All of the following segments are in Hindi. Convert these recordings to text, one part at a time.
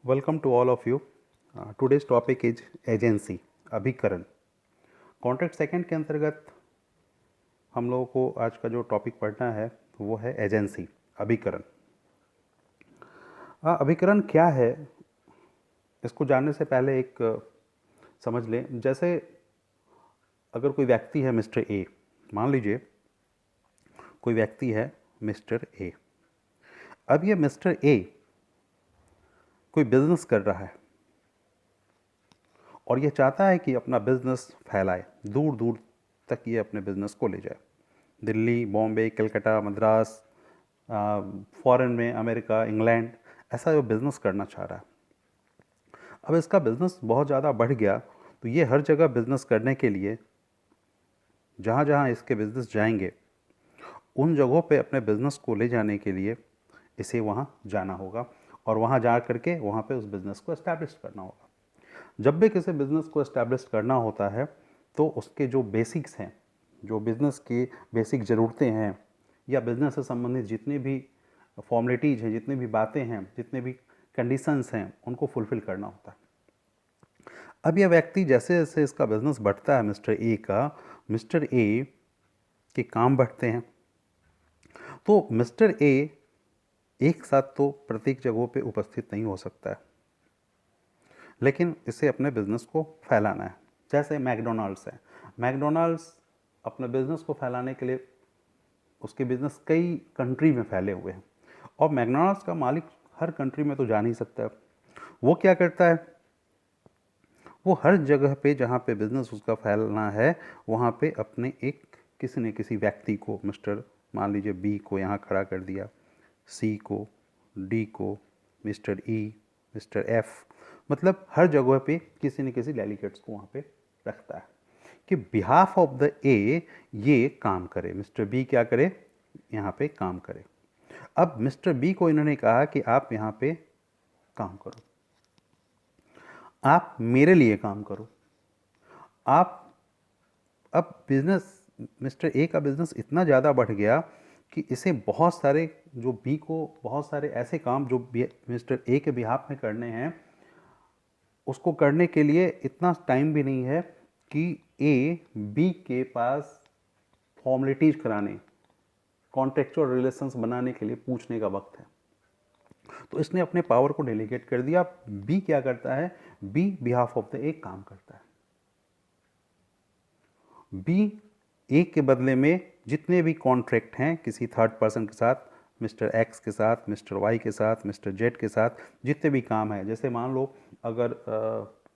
Welcome to all of you. Today's topic is agency, अभिकरण। कॉन्ट्रैक्ट सेकंड के अंतर्गत हम लोगों को आज का जो टॉपिक पढ़ना है वो है एजेंसी, अभिकरण। अभिकरण क्या है, इसको जानने से पहले एक समझ लें। जैसे अगर कोई व्यक्ति है मिस्टर ए, मान लीजिए कोई व्यक्ति है मिस्टर ए। अब ये मिस्टर ए कोई बिजनेस कर रहा है और ये चाहता है कि अपना बिजनेस फैलाए, दूर दूर तक ये अपने बिजनेस को ले जाए। दिल्ली, बॉम्बे, कलकत्ता, मद्रास, फॉरेन में, अमेरिका, इंग्लैंड, ऐसा जो बिज़नेस करना चाह रहा है। अब इसका बिज़नेस बहुत ज़्यादा बढ़ गया तो ये हर जगह बिज़नेस करने के लिए जहाँ जहाँ इसके बिज़नेस जाएंगे उन जगहों पे अपने बिज़नेस को ले जाने के लिए इसे वहाँ जाना होगा और वहाँ जा करके वहाँ पे उस बिज़नेस को इस्टेब्लिश करना होगा। जब भी किसी बिज़नेस को इस्टेब्लिश करना होता है तो उसके जो बेसिक्स हैं, जो बिज़नेस की बेसिक ज़रूरतें हैं या बिज़नेस से संबंधित जितनी भी फॉर्मेलिटीज़ हैं, जितनी भी बातें हैं, जितने भी कंडीशंस हैं, उनको फुलफ़िल करना होता है। अब यह व्यक्ति जैसे जैसे इसका बिज़नेस बढ़ता है मिस्टर ए का, मिस्टर ए के काम बढ़ते हैं। तो मिस्टर ए एक साथ तो प्रत्येक जगहों पे उपस्थित नहीं हो सकता है, लेकिन इसे अपने बिज़नेस को फैलाना है। जैसे मैकडोनाल्ड्स है, मैकडोनाल्ड्स अपने बिज़नेस को फैलाने के लिए उसके बिज़नेस कई कंट्री में फैले हुए हैं और मैकडोनाल्ड्स का मालिक हर कंट्री में तो जा नहीं सकता है। वो क्या करता है, वो हर जगह पे जहाँ पे बिज़नेस उसका फैलना है वहाँ पे अपने एक किसी न किसी व्यक्ति को, मिस्टर मान लीजिए बी को यहाँ खड़ा कर दिया, सी को, डी को, मिस्टर ई, मिस्टर एफ, मतलब हर जगह पे किसी न किसी डेलीगेट्स को वहाँ पे रखता है कि बिहाफ ऑफ द ए ये काम करे, मिस्टर बी क्या करे, यहाँ पे काम करे। अब मिस्टर बी को इन्होंने कहा कि आप यहाँ पे काम करो, आप मेरे लिए काम करो। आप अब बिजनेस, मिस्टर ए का बिजनेस इतना ज़्यादा बढ़ गया कि इसे बहुत सारे, जो बी को बहुत सारे ऐसे काम जो मिस्टर ए के बिहाफ में करने हैं, उसको करने के लिए इतना टाइम भी नहीं है कि ए बी के पास फॉर्मेलिटीज कराने, कॉन्ट्रेक्चुअल रिलेशंस बनाने के लिए पूछने का वक्त है। तो इसने अपने पावर को डेलीगेट कर दिया। बी क्या करता है, B behalf of the A काम करता है। बी ए के बदले में जितने भी कॉन्ट्रैक्ट हैं किसी थर्ड पर्सन के साथ, मिस्टर एक्स के साथ, मिस्टर वाई के साथ, मिस्टर जेड के साथ, जितने भी काम हैं, जैसे मान लो अगर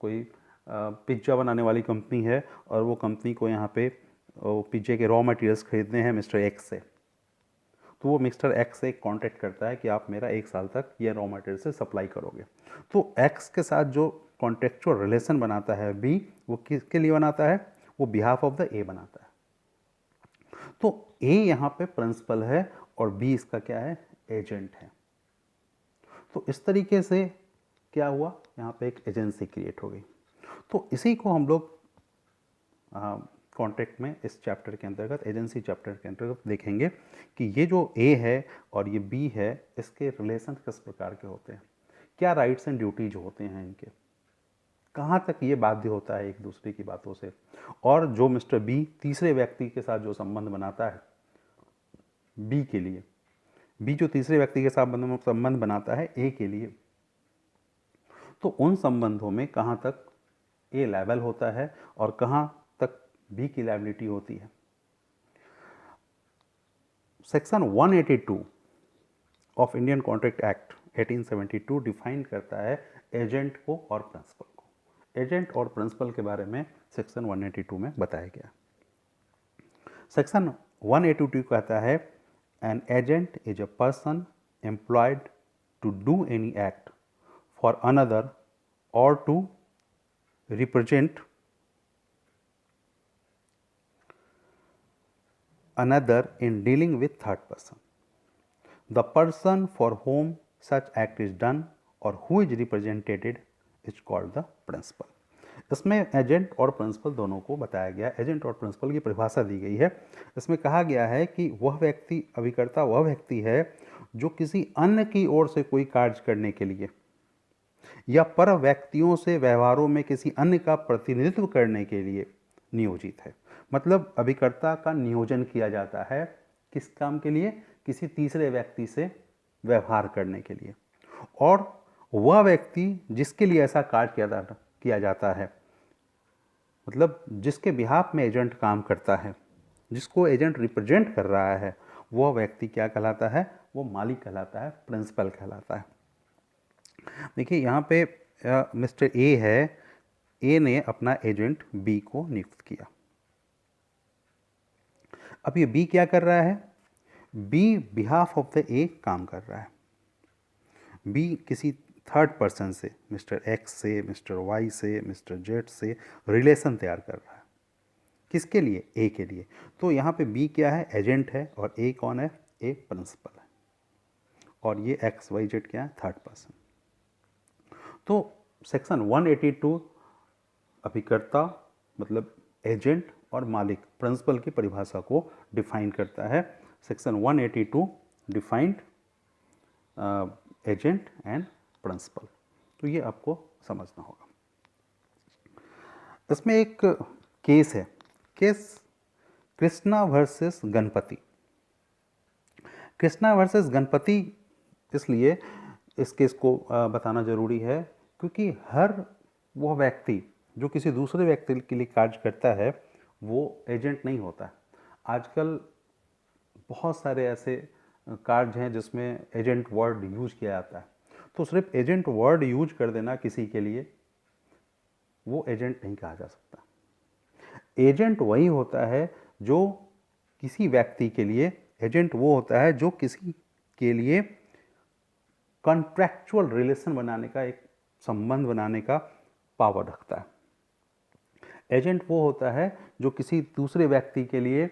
कोई पिज्ज़ा बनाने वाली कंपनी है और वो कंपनी को यहाँ पे पिज्जे के रॉ मटेरियल्स खरीदने हैं मिस्टर एक्स से, तो वो मिस्टर एक्स से एक कॉन्ट्रैक्ट करता है कि आप मेरा 1 साल तक ये रॉ मटेरियल से सप्लाई करोगे। तो एक्स के साथ जो कॉन्ट्रेक्चुअल रिलेशन बनाता है बी, वो किसके लिए बनाता है, वो बिहाफ ऑफ द ए बनाता है। तो ए यहाँ पे प्रिंसिपल है और बी इसका क्या है, एजेंट है। तो इस तरीके से क्या हुआ, यहाँ पे एक एजेंसी क्रिएट हो गई। तो इसी को हम लोग कॉन्ट्रैक्ट में इस चैप्टर के अंतर्गत, एजेंसी चैप्टर के अंतर्गत देखेंगे कि ये जो ए है और ये बी है, इसके रिलेशन किस प्रकार के होते हैं, क्या राइट्स एंड ड्यूटीज होते हैं इनके, कहाँ तक ये बाध्य होता है एक दूसरे की बातों से। और जो मिस्टर बी तीसरे व्यक्ति के साथ जो संबंध बनाता है बी के लिए, बी जो तीसरे व्यक्ति के साथ संबंध बनाता है ए के लिए, तो उन संबंधों में कहाँ तक ए लायबल होता है और कहाँ तक बी की लायबिलिटी होती है। Section 182 of Indian contract act 1872 define करता है एजेंट को और प्रिंसिपल को। एजेंट और प्रिंसिपल के बारे में सेक्शन 182 में बताया गया। सेक्शन 182 कहता है an agent is a person employed to do any act for another or to represent another in dealing with third person. The person for whom such act is done or who is represented is called the principal. इसमें एजेंट और प्रिंसिपल दोनों को बताया गया। एजेंट और प्रिंसिपल की परिभाषा दी गई है। इसमें कहा गया है कि वह व्यक्ति, अभिकर्ता वह व्यक्ति है जो किसी अन्य की ओर से कोई कार्य करने के लिए या पर व्यक्तियों से व्यवहारों में किसी अन्य का प्रतिनिधित्व करने के लिए नियोजित है। मतलब अभिकर्ता का नियोजन किया जाता है किस काम के लिए? किसी तीसरे व्यक्ति से व्यवहार करने के लिए। और वह व्यक्ति जिसके लिए ऐसा कार्य किया जाता है, मतलब जिसके बिहाफ में एजेंट काम करता है, जिसको एजेंट रिप्रेजेंट कर रहा है, वह व्यक्ति क्या कहलाता है? वो मालिक कहलाता है, प्रिंसिपल कहलाता है। देखिए यहाँ पे मिस्टर ए है, ए ने अपना एजेंट बी को नियुक्त किया। अब ये बी क्या कर रहा है? B behalf of the A काम कर रहा है। बी किसी थर्ड पर्सन से, मिस्टर एक्स से, मिस्टर वाई से, मिस्टर जेड से रिलेशन तैयार कर रहा है। किसके लिए? ए के लिए। तो यहाँ पे बी क्या है? एजेंट है। और ए कौन है? ए प्रिंसिपल है। और ये एक्स वाई जेड क्या है? Third person. तो सेक्शन 182 अभिकर्ता मतलब एजेंट और मालिक प्रिंसिपल की परिभाषा को डिफाइन करता है। Section 182 defined agent and principal. तो ये आपको समझना होगा। इसमें एक केस है, case Krishna versus Ganpati. Krishna versus Ganpati इसलिए इस केस को बताना जरूरी है क्योंकि हर वह व्यक्ति जो किसी दूसरे व्यक्ति के लिए कार्य करता है वो एजेंट नहीं होता। आजकल बहुत सारे ऐसे कार्य हैं जिसमें एजेंट वर्ड यूज किया जाता है। तो सिर्फ एजेंट वर्ड यूज कर देना किसी के लिए, वो एजेंट नहीं कहा जा सकता। एजेंट वही होता है जो किसी व्यक्ति के लिए, एजेंट वो होता है जो किसी के लिए कॉन्ट्रैक्चुअल रिलेशन बनाने का, एक संबंध बनाने का पावर रखता है। एजेंट वो होता है जो किसी दूसरे व्यक्ति के लिए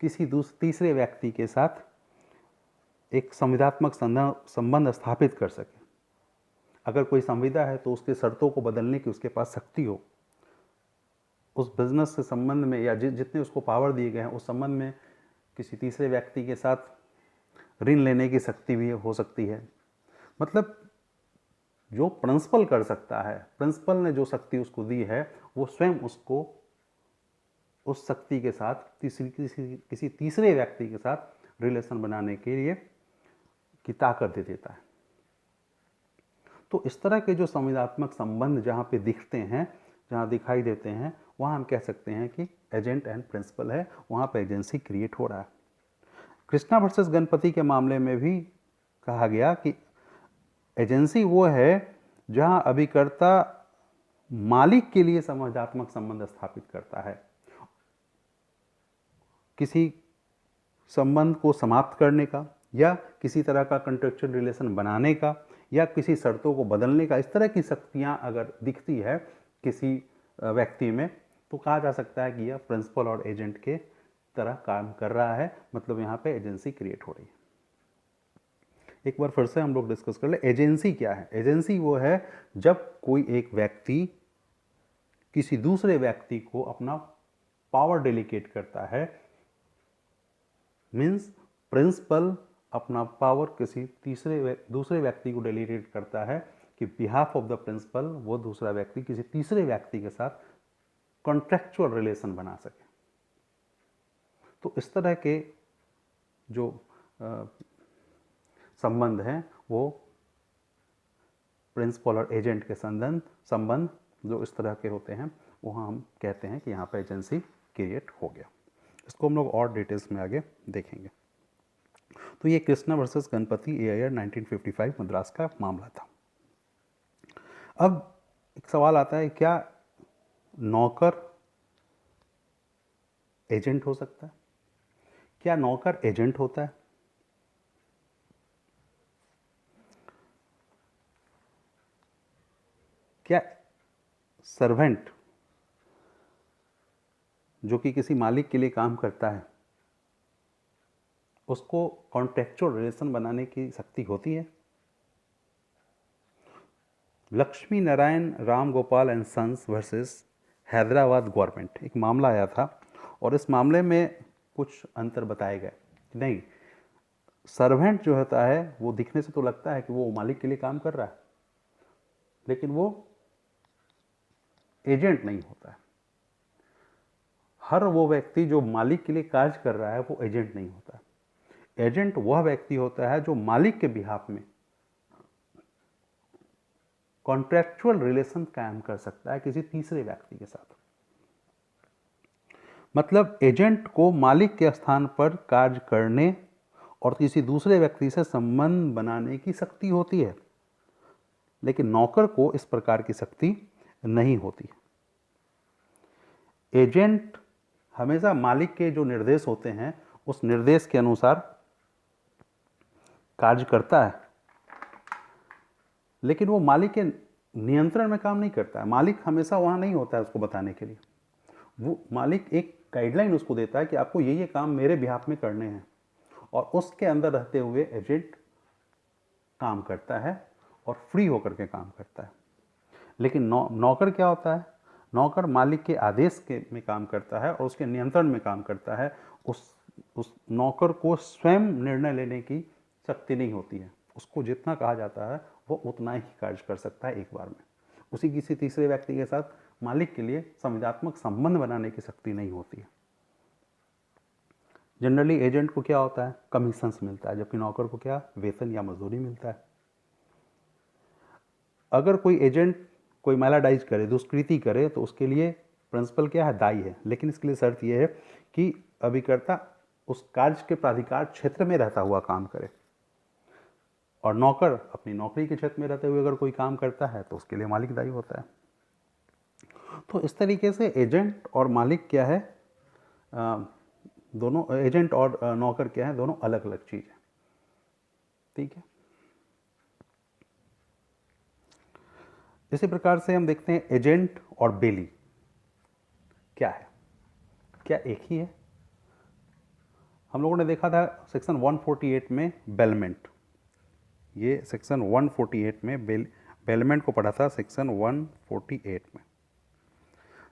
किसी तीसरे व्यक्ति के साथ एक संविदात्मक संबंध स्थापित कर सके। अगर कोई संविदा है तो उसके शर्तों को बदलने की उसके पास शक्ति हो। उस बिजनेस से संबंध में या जितने उसको पावर दिए गए हैं उस संबंध में किसी तीसरे व्यक्ति के साथ ऋण लेने की शक्ति भी हो सकती है। मतलब जो प्रिंसिपल कर सकता है, प्रिंसिपल ने जो शक्ति उसको दी है, वो स्वयं उसको उस शक्ति के साथ किसी तीसरे व्यक्ति के साथ रिलेशन बनाने के लिए की ताकत दे देता है। तो इस तरह के जो संविदात्मक संबंध जहाँ पे दिखते हैं, जहाँ दिखाई देते हैं, वहाँ हम कह सकते हैं कि एजेंट एंड प्रिंसिपल है, वहाँ पे एजेंसी क्रिएट हो रहा है। कृष्णा वर्सेस गणपति के मामले में भी कहा गया कि एजेंसी वो है जहाँ अभिकर्ता मालिक के लिए संविदात्मक संबंध स्थापित करता है, किसी संबंध को समाप्त करने का या किसी तरह का कॉन्ट्रेक्चुअल रिलेशन बनाने का या किसी शर्तों को बदलने का। इस तरह की शक्तियां अगर दिखती है किसी व्यक्ति में तो कहा जा सकता है कि यह प्रिंसिपल और एजेंट के तरह काम कर रहा है। मतलब यहाँ पे एजेंसी क्रिएट हो रही है। एक बार फिर से हम लोग डिस्कस कर ले, एजेंसी क्या है? एजेंसी वो है जब कोई एक व्यक्ति किसी दूसरे व्यक्ति को अपना पावर डेलीकेट करता है। मीन्स प्रिंसिपल अपना पावर किसी दूसरे व्यक्ति को डेलीगेट करता है कि बिहाफ ऑफ द प्रिंसिपल वो दूसरा व्यक्ति किसी तीसरे व्यक्ति के साथ कॉन्ट्रैक्चुअल रिलेशन बना सके। तो इस तरह के जो संबंध हैं वो प्रिंसिपल और एजेंट के संबंध जो इस तरह के होते हैं, वहाँ हम कहते हैं कि यहाँ पर एजेंसी क्रिएट हो गया। इसको हम लोग और डिटेल्स में आगे देखेंगे। तो ये कृष्णा वर्सेस गणपति AIR 1955 मद्रास का मामला था। अब एक सवाल आता है, क्या नौकर एजेंट हो सकता है? क्या नौकर एजेंट होता है? क्या सर्वेंट जो कि किसी मालिक के लिए काम करता है उसको कॉन्ट्रैक्चुअल रिलेशन बनाने की शक्ति होती है? Laxmi Narayan Ram Gopal and sons versus Hyderabad government एक मामला आया था और इस मामले में कुछ अंतर बताए गए। नहीं, सर्वेंट जो होता है वो दिखने से तो लगता है कि वो मालिक के लिए काम कर रहा है, लेकिन वो एजेंट नहीं होता है। हर वो व्यक्ति जो मालिक के लिए कार्य कर रहा है वो एजेंट नहीं होता है। एजेंट वह व्यक्ति होता है जो मालिक के बिहाफ में कॉन्ट्रैक्चुअल रिलेशन कायम कर सकता है किसी तीसरे व्यक्ति के साथ। मतलब एजेंट को मालिक के स्थान पर कार्य करने और किसी दूसरे व्यक्ति से संबंध बनाने की शक्ति होती है, लेकिन नौकर को इस प्रकार की शक्ति नहीं होती। एजेंट हमेशा मालिक के जो निर्देश होते हैं उस निर्देश के अनुसार कार्य करता है, लेकिन वो मालिक के नियंत्रण में काम नहीं करता है। मालिक हमेशा वहाँ नहीं होता है उसको बताने के लिए। वो मालिक एक गाइडलाइन उसको देता है कि आपको ये काम मेरे बिहाफ में करने हैं, और उसके अंदर रहते हुए एजेंट काम करता है और फ्री होकर के काम करता है। लेकिन नौकर क्या होता है? नौकर मालिक के आदेश के में काम करता है और उसके नियंत्रण में काम करता है। उस नौकर को स्वयं निर्णय लेने की शक्ति नहीं होती है। उसको जितना कहा जाता है वो उतना ही कार्य कर सकता है एक बार में। उसी किसी तीसरे व्यक्ति के साथ मालिक के लिए संविदात्मक संबंध बनाने की शक्ति नहीं होती है। जनरली एजेंट को क्या होता है? कमीशंस मिलता है, जबकि नौकर को क्या? वेतन या मजदूरी मिलता है। अगर कोई एजेंट कोई मैलाडाइज करे, दुष्कृति करे, तो उसके लिए प्रिंसिपल क्या है? दायी है। लेकिन इसके लिए शर्त यह है कि अभिकर्ता उस कार्य के प्राधिकार क्षेत्र में रहता हुआ काम करे, और नौकर अपनी नौकरी के क्षेत्र में रहते हुए अगर कोई काम करता है तो उसके लिए मालिक दायी होता है। तो इस तरीके से एजेंट और मालिक क्या है, दोनों एजेंट और नौकर क्या है, दोनों अलग अलग चीज है। ठीक है। इसी प्रकार से हम देखते हैं एजेंट और बेली क्या है। क्या एक ही है? हम लोगों ने देखा था सेक्शन 148 में बेलमेंट, ये सेक्शन 148 में बेलमेंट को पढ़ा था। सेक्शन 148 में,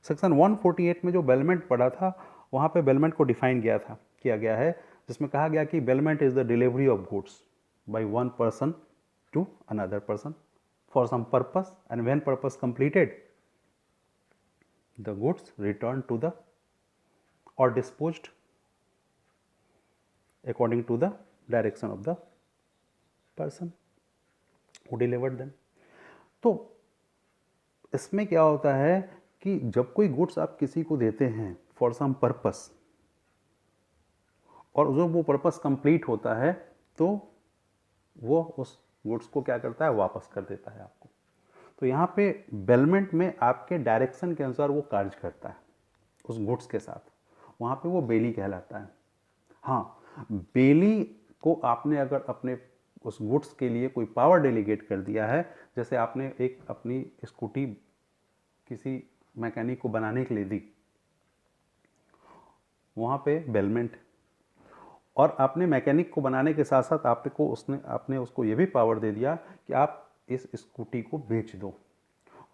सेक्शन 148 में जो बेलमेंट पढ़ा था वहाँ पे बेलमेंट को डिफाइन किया गया है, जिसमें कहा गया कि bailment is the delivery of goods by one person to another person for some purpose, and when purpose completed the goods return to the or disposed according to the direction of the person who delivered them। तो इसमें क्या होता है कि जब कोई गुड्स आप किसी को देते हैं फॉर सम पर्पस, और जब वो पर्पस कंप्लीट होता है तो वो उस गुड्स को क्या करता है? वापस कर देता है आपको। तो यहाँ पे बेलमेंट में आपके डायरेक्शन के अनुसार वो कार्य करता है उस गुड्स के साथ, वहाँ पे वो बेली कहलाता है। हाँ, बेली को आपने अगर अपने उस गुड्स के लिए कोई पावर डेलीगेट कर दिया है, जैसे आपने एक अपनी स्कूटी किसी मैकेनिक को बनाने के लिए दी, वहाँ पे बेलमेंट, और आपने मैकेनिक को बनाने के साथ साथ आपने उसको ये भी पावर दे दिया कि आप इस स्कूटी को बेच दो,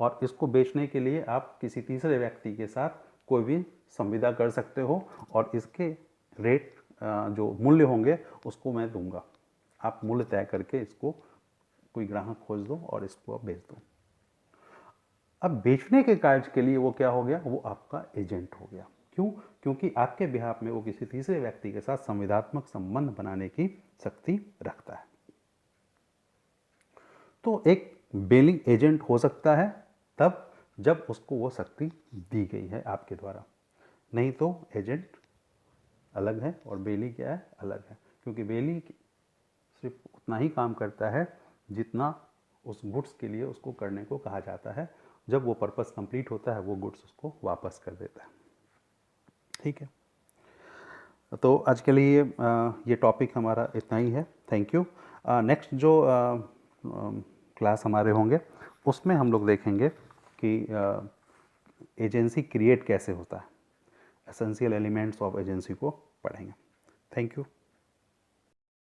और इसको बेचने के लिए आप किसी तीसरे व्यक्ति के साथ कोई भी संविदा कर सकते हो, और इसके रेट जो मूल्य होंगे उसको मैं दूंगा। आप मूल्य तय करके इसको कोई ग्राहक खोज दो और इसको आप बेच दो। अब बेचने के कार्य के लिए वो क्या हो गया? वो आपका एजेंट हो गया। क्यों? क्योंकि आपके बिहाफ में वो किसी तीसरे व्यक्ति के साथ संविदात्मक संबंध बनाने की शक्ति रखता है। तो एक बेलिंग एजेंट हो सकता है तब जब उसको वो शक्ति दी गई है आपके द्वारा, नहीं तो एजेंट अलग है और बेली क्या है? अलग है। क्योंकि बेली सिर्फ उतना ही काम करता है जितना उस गुड्स के लिए उसको करने को कहा जाता है। जब वो पर्पस कंप्लीट होता है वो गुड्स उसको वापस कर देता है। ठीक है, तो आज के लिए ये टॉपिक हमारा इतना ही है। Thank you. नेक्स्ट जो क्लास हमारे होंगे उसमें हम लोग देखेंगे कि एजेंसी क्रिएट कैसे होता है। एसेंशियल एलिमेंट्स ऑफ एजेंसी को पढ़ेंगे। Thank you.